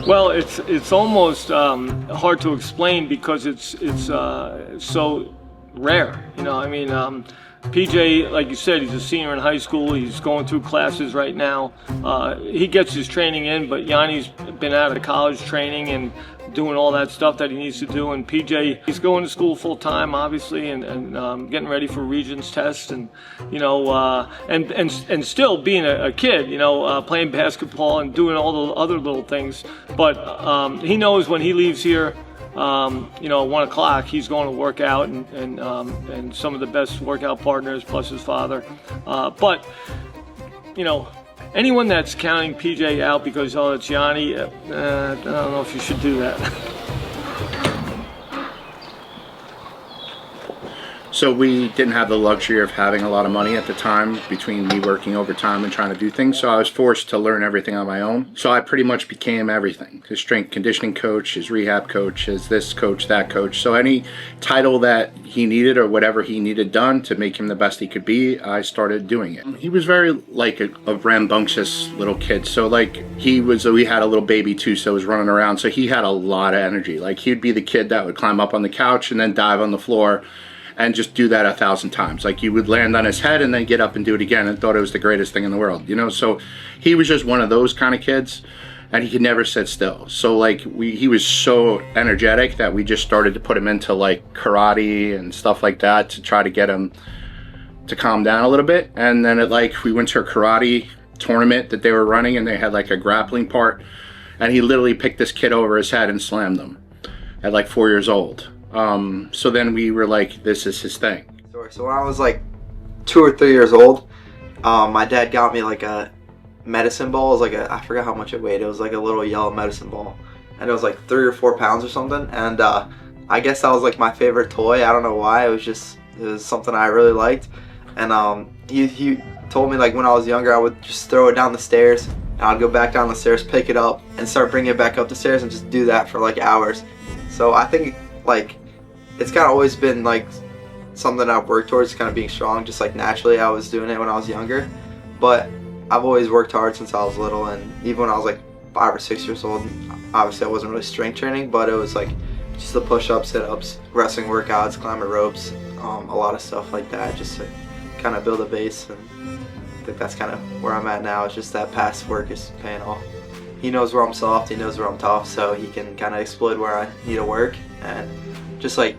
Well, it's almost hard to explain because it's so rare. You know, I mean, PJ, like you said, he's a senior in high school. He's going through classes right now. He gets his training in, but Yanni's been out of college training and doing all that stuff that he needs to do. And PJ, he's going to school full time, obviously, and getting ready for Regents test, and you know, and still being a kid, you know, playing basketball and doing all the other little things. But he knows when he leaves here, you know, at 1 o'clock, he's going to work out and some of the best workout partners plus his father. But you know, anyone that's counting PJ out because, oh, it's Yanni, I don't know if you should do that. So we didn't have the luxury of having a lot of money at the time between me working overtime and trying to do things. So I was forced to learn everything on my own. So I pretty much became everything. His strength conditioning coach, his rehab coach, his this coach, that coach. So any title that he needed or whatever he needed done to make him the best he could be, I started doing it. He was very like a rambunctious little kid. So like we had a little baby too, so he was running around. So he had a lot of energy. Like he'd be the kid that would climb up on the couch and then dive on the floor and just do that 1,000 times. Like you would land on his head and then get up and do it again and thought it was the greatest thing in the world, you know? So he was just one of those kind of kids, and he could never sit still. So like he was so energetic that we just started to put him into like karate and stuff like that to try to get him to calm down a little bit. And then we went to a karate tournament that they were running, and they had like a grappling part, and he literally picked this kid over his head and slammed him at like 4 years old. So then we were like, this is his thing. So when I was like 2 or 3 years old, my dad got me like a medicine ball. It was like I forgot how much it weighed. It was like a little yellow medicine ball, and it was like 3 or 4 pounds or something. And I guess that was like my favorite toy. I don't know why. It was something I really liked. And he told me like when I was younger, I would just throw it down the stairs, and I'd go back down the stairs, pick it up, and start bringing it back up the stairs, and just do that for like hours. So I think like it's kind of always been like something I've worked towards, kind of being strong, just like naturally I was doing it when I was younger. But I've always worked hard since I was little, and even when I was like 5 or 6 years old, obviously I wasn't really strength training, but it was like just the push-ups, sit-ups, wrestling workouts, climbing ropes, a lot of stuff like that, just to kind of build a base. And I think that's kind of where I'm at now. It's just that past work is paying off. He knows where I'm soft, he knows where I'm tough, so he can kind of exploit where I need to work. And just like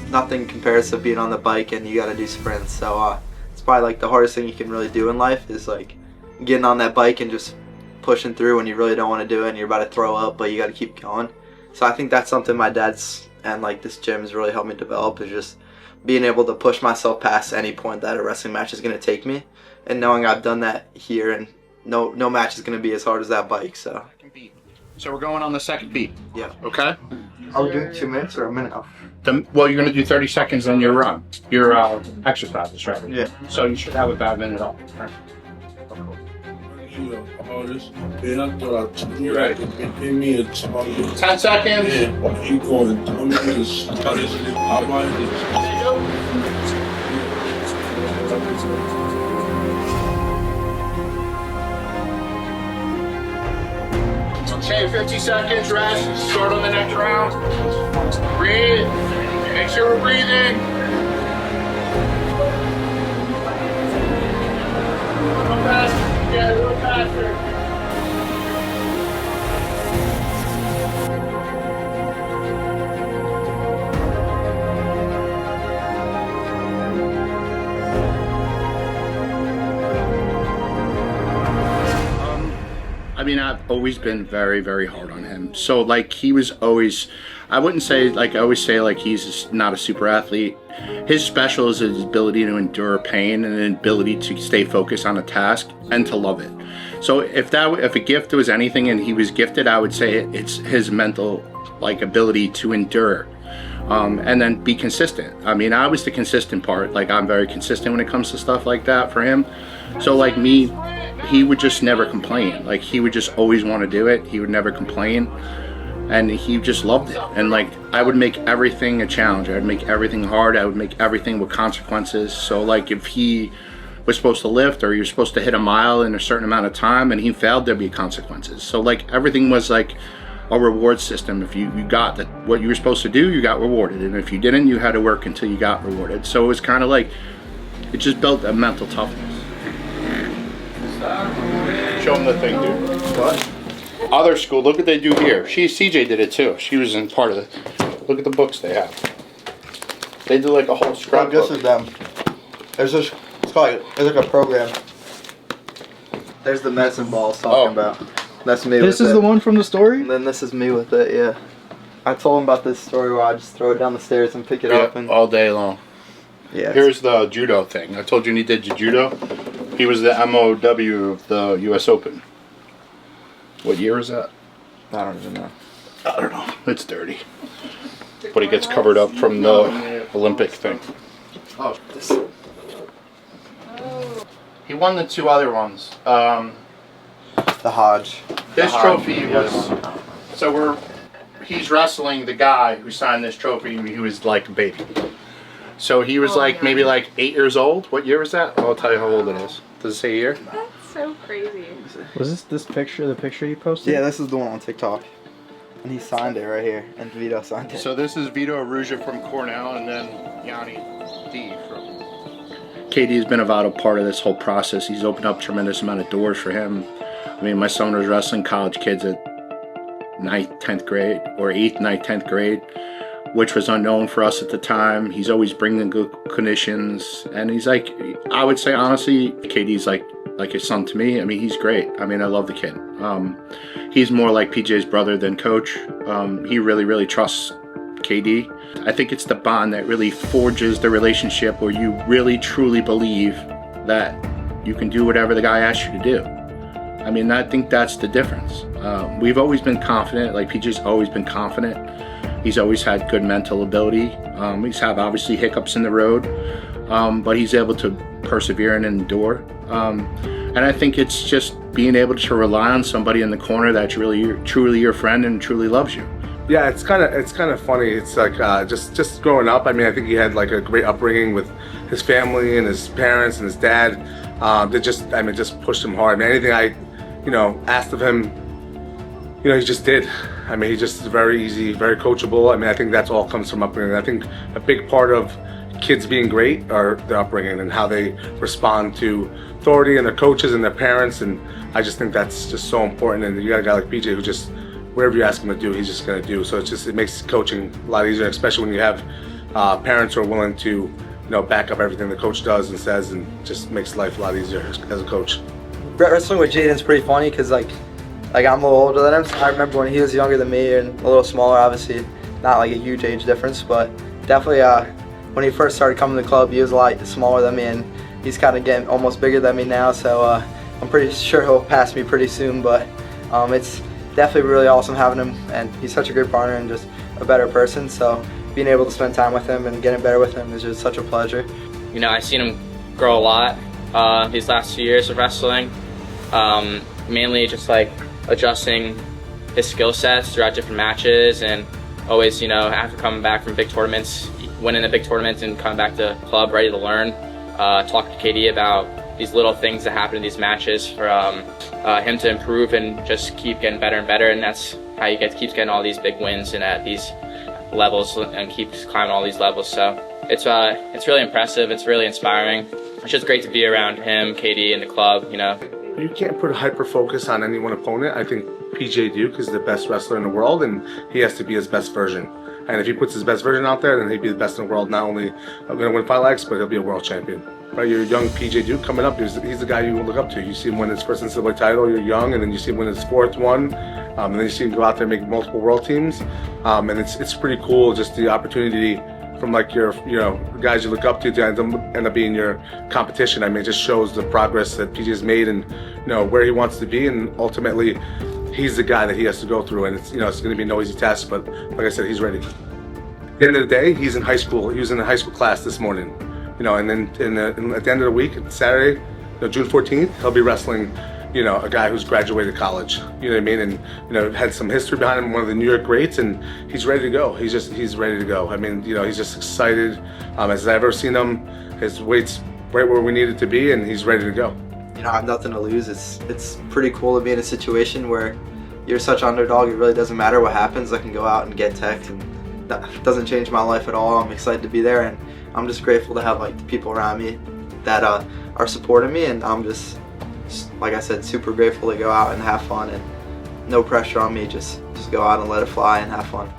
nothing compares to being on the bike and you got to do sprints. So it's probably like the hardest thing you can really do in life is like getting on that bike and just pushing through when you really don't want to do it and you're about to throw up, but you got to keep going. So I think that's something my dad's and like this gym has really helped me develop, is just being able to push myself past any point that a wrestling match is going to take me, and knowing I've done that here, and no match is going to be as hard as that bike. So we're going on the second beat. Yeah. Okay. Are we doing 2 minutes or a minute? Well, you're going to do 30 seconds on your run, your exercises, right? Yeah. So you should have about a minute off. Right? You're right. Give me a 10 seconds. Yeah, keep going. I'm going to start this. Okay, 50 seconds, rest, start on the next round. Breathe, make sure we're breathing. A little faster, yeah, a little faster. I mean, I've always been very, very hard on him. So like he was always, I wouldn't say, like I always say, like he's not a super athlete. His special is his ability to endure pain and an ability to stay focused on a task and to love it. So if a gift was anything and he was gifted, I would say it's his mental like ability to endure and then be consistent. I mean, I was the consistent part. Like I'm very consistent when it comes to stuff like that for him. So like me, he would just never complain. Like he would just always want to do it. He would never complain, and he just loved it. And like I would make everything a challenge. I would make everything hard. I would make everything with consequences. So like if he was supposed to lift, or you're supposed to hit a mile in a certain amount of time, and he failed, there'd be consequences. So like everything was like a reward system. If you got what you were supposed to do, you got rewarded, and if you didn't, you had to work until you got rewarded. So it was kind of like, it just built a mental toughness. Show them the thing, dude. What? Other school, look what they do here. CJ did it too. She was in part of it. Look at the books they have. They do like a whole scrapbook. This is them. There's like a program. There's the medicine ball I was talking about. That's me. This is the one from the story? And then this is me with it, yeah. I told him about this story where I just throw it down the stairs and pick it up. And all day long. yeah. Here's the judo thing. I told you he did judo. He was the MOW of the U.S. Open. What year is that? I don't even know. I don't know. It's dirty. But it gets covered up from the Olympic thing. Oh, this. He won the 2 other ones. The Hodge. This trophy was. So he's wrestling the guy who signed this trophy. He was like a baby. So he was maybe like 8 years old. What year was that? I'll tell you how old it is. Does it say a year? That's so crazy. Was this picture the picture you posted? Yeah, this is the one on TikTok. And he signed it right here. And Vito signed it. So this is Vito Arujá from Cornell, and then Yanni D from. KD's been a vital part of this whole process. He's opened up a tremendous amount of doors for him. I mean, my son was wrestling college kids at 9th, 10th grade, or 8th, 9th, 10th grade, which was unknown for us at the time. He's always bringing good conditions, and he's like, I would say honestly, KD's like a son to me. I mean, he's great. I mean, I love the kid. He's more like PJ's brother than coach. He really trusts KD. I think it's the bond that really forges the relationship where you really truly believe that you can do whatever the guy asks you to do. I mean, I think that's the difference. We've always been confident, like PJ's always been confident. He's always had good mental ability. He's had obviously hiccups in the road, but he's able to persevere and endure. And I think it's just being able to rely on somebody in the corner that's really truly your friend and truly loves you. Yeah, it's kind of funny. It's like just growing up. I mean, I think he had like a great upbringing with his family and his parents and his dad. They just pushed him hard. I mean, anything I, asked of him, he just did. I mean, he just is very easy, very coachable. I mean, I think that's all comes from upbringing. I think a big part of kids being great are their upbringing and how they respond to authority and their coaches and their parents. And I just think that's just so important. And you got a guy like PJ who just, whatever you ask him to do, he's just going to do. So it makes coaching a lot easier, especially when you have parents who are willing to, back up everything the coach does and says, and just makes life a lot easier as a coach. Wrestling with Jaden's pretty funny because like I'm a little older than him. So I remember when he was younger than me and a little smaller, obviously not like a huge age difference, but definitely when he first started coming to the club, he was a lot smaller than me, and he's kind of getting almost bigger than me now. So I'm pretty sure he'll pass me pretty soon. But it's definitely really awesome having him, and he's such a great partner and just a better person. So being able to spend time with him and getting better with him is just such a pleasure. I've seen him grow a lot these last few years of wrestling. Mainly just like adjusting his skill sets throughout different matches, and always, after coming back from big tournaments, winning a big tournament and coming back to the club ready to learn, talk to KD about these little things that happen in these matches for him to improve and just keep getting better and better. And that's how he keeps getting all these big wins and at these levels and keeps climbing all these levels. So it's really impressive. It's really inspiring. It's just great to be around him, KD, and the club. You can't put a hyper focus on any one opponent. I think PJ Duke is the best wrestler in the world, and he has to be his best version. And if he puts his best version out there, then he'd be the best in the world. Not only going to win Fight X, but he'll be a world champion. Right? You're a young PJ Duke coming up. He's the guy you look up to. You see him win his first NCAA title. You're young, and then you see him win his fourth one, and then you see him go out there and make multiple world teams. And it's pretty cool, just the opportunity from like your guys you look up to end up being your competition. I mean, it just shows the progress that PJ's made and where he wants to be, and ultimately he's the guy that he has to go through, and it's it's going to be no easy task, but like I said, he's ready. At the end of the day, he's in high school. He was in a high school class this morning, and then at the end of the week, Saturday, June 14th, he'll be wrestling a guy who's graduated college, you know what I mean, and had some history behind him, one of the New York greats, and he's ready to go. He's ready to go. I mean, he's just excited. As I've ever seen him, his weight's right where we needed to be, and he's ready to go. You know, I have nothing to lose. It's pretty cool to be in a situation where you're such underdog. It really doesn't matter what happens. I can go out and get tech, and that doesn't change my life at all. I'm excited to be there, and I'm just grateful to have like the people around me that are supporting me, and I'm just like I said, super grateful to go out and have fun, and no pressure on me. Just go out and let it fly and have fun.